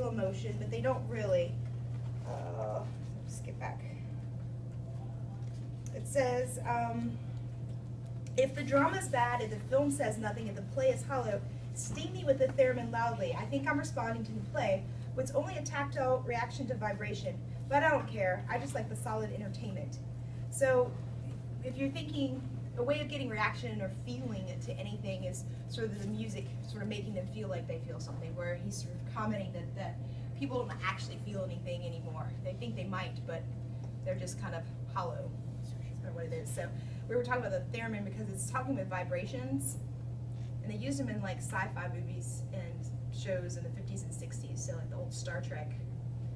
feel emotion, but they don't really. Skip back. It says, if the drama's bad, if the film says nothing, if the play is hollow, sting me with the theremin loudly. I think I'm responding to the play, which is only a tactile reaction to vibration. But I don't care. I just like the solid entertainment. So if you're thinking, a way of getting reaction or feeling it to anything is sort of the music sort of making them feel like they feel something, where he's sort of commenting that people don't actually feel anything anymore. They think they might, but they're just kind of hollow. That's kind of what it is. So we were talking about the theremin because it's talking with vibrations, and they used them in like sci-fi movies and shows in the 50s and 60s, so like the old Star Trek.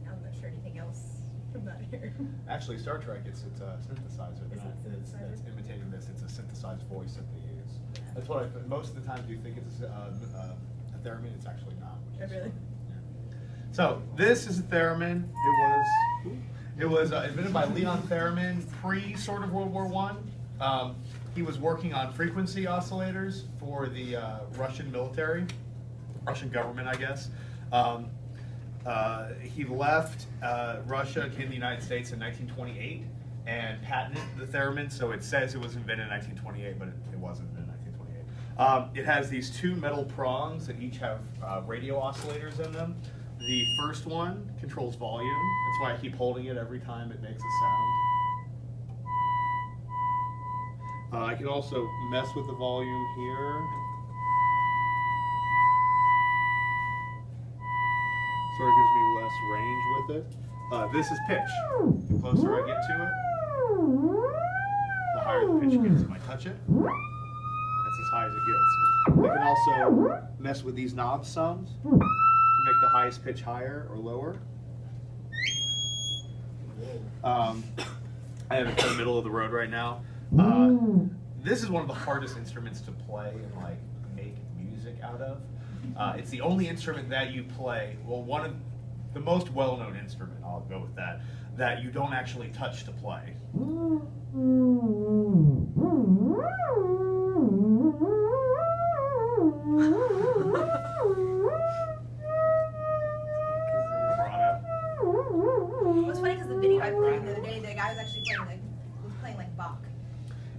I'm not sure anything else from that here. Actually, Star Trek, it's a synthesizer. That's imitating this. It's a synthesized voice that they use. That's what most of the times you think it's a theremin. It's actually not. Oh, really? So this is a theremin. It was invented by Leon Theremin pre sort of World War I. He was working on frequency oscillators for the Russian military, Russian government, I guess. He left Russia, came to the United States in 1928 and patented the theremin. So it says it was invented in 1928, but it wasn't in 1928. It has these two metal prongs that each have radio oscillators in them. The first one controls volume. That's why I keep holding it every time it makes a sound. I can also mess with the volume here. Sort of gives me less range with it. This is pitch. The closer I get to it, the higher the pitch gets if I touch it. That's as high as it gets. I can also mess with these knobs some to make the highest pitch higher or lower. I have it in the middle of the road right now. This is one of the hardest instruments to play and like make music out of. It's the only instrument that you play, well, one of the most well-known instrument, I'll go with that, that you don't actually touch to play. It was funny because the video I played the other day, the guy was actually playing like Bach.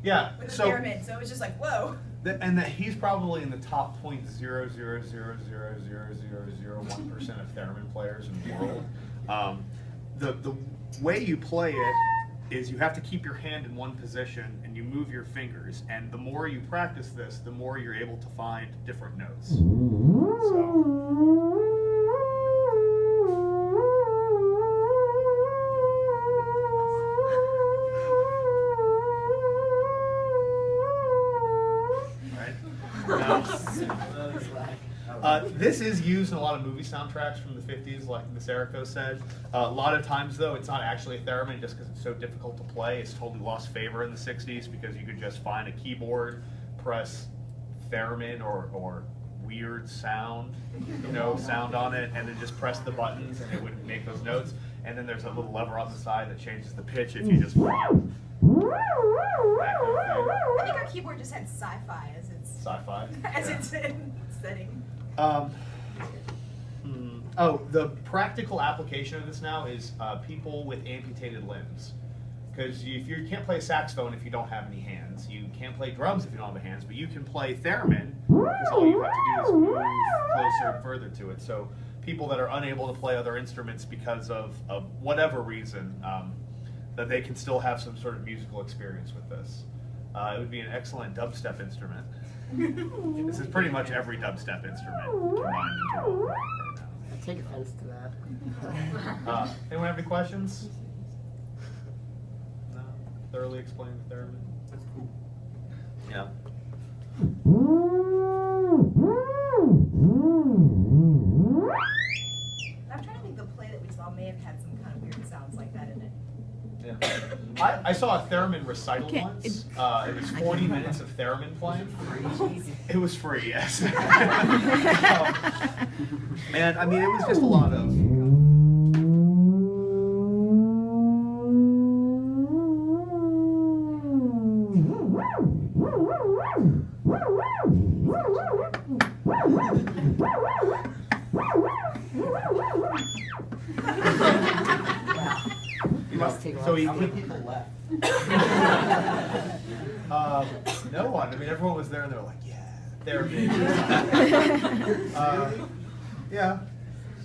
Yeah, With so the theremin, so it was just like, whoa. And that he's probably in the top 0.000000001% of theremin players in the world. The way you play it is you have to keep your hand in one position and you move your fingers. And the more you practice this, the more you're able to find different notes. So. This is used in a lot of movie soundtracks from the 50s, like Miss Eriko said. A lot of times, though, it's not actually a theremin just because it's so difficult to play. It's totally lost favor in the 60s because you could just find a keyboard, press theremin or weird sound, sound on it, and then just press the buttons and it would make those notes. And then there's a little lever on the side that changes the pitch if you just want. I think our keyboard just had sci-fi as its setting. The practical application of this now is people with amputated limbs. Because if you can't play saxophone if you don't have any hands, you can't play drums if you don't have hands, but you can play theremin because all you have to do is move closer and further to it. So people that are unable to play other instruments because of whatever reason, that they can still have some sort of musical experience with this. It would be an excellent dubstep instrument. This is pretty much every dubstep instrument combined into one right now. I take offense to that. Anyone have any questions? No? Thoroughly explained the theremin? That's cool. Yeah. I'm trying to think the play that we saw may have had some kind of weird sounds like that in it. Yeah. I saw a theremin recital once. It was 40 minutes of theremin playing. It was free, yes. And I mean, it was just a lot of. You know, so How many people left? no one. I mean, everyone was there, and they were like, "Yeah, Theremin." Yeah.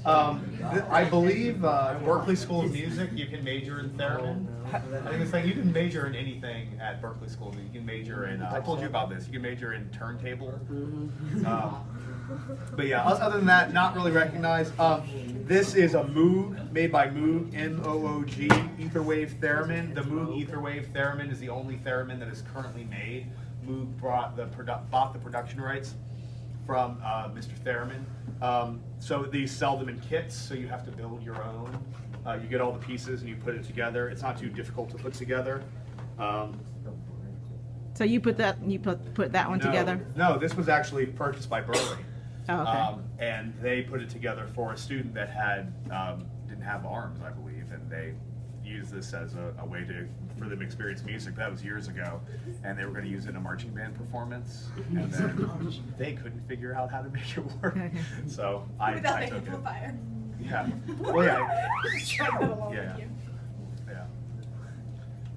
I believe Berkeley School of Music, you can major in theremin. I think it's like you can major in anything at Berkeley School of Music. You can major in, I told you about this, you can major in turntable. But yeah, other than that, not really recognized. This is a Moog, made by Moog, M-O-O-G, ether wave theremin. The Moog ether wave theremin is the only theremin that is currently made. Moog bought the production rights from Mr. Theremin. So they sell them in kits, so you have to build your own. You get all the pieces and you put it together. It's not too difficult to put together. So you put that one together? No, this was actually purchased by Burley. Oh, okay. And they put it together for a student that had didn't have arms, I believe, and they used this as a way for them to experience music. That was years ago, and they were going to use it in a marching band performance, and then they couldn't figure out how to make it work. So I Without took making it. full fire. Yeah. Well, yeah. Just drag that along Yeah. with you. Yeah.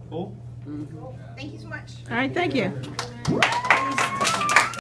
Cool. Thank you so much. All right, thank you.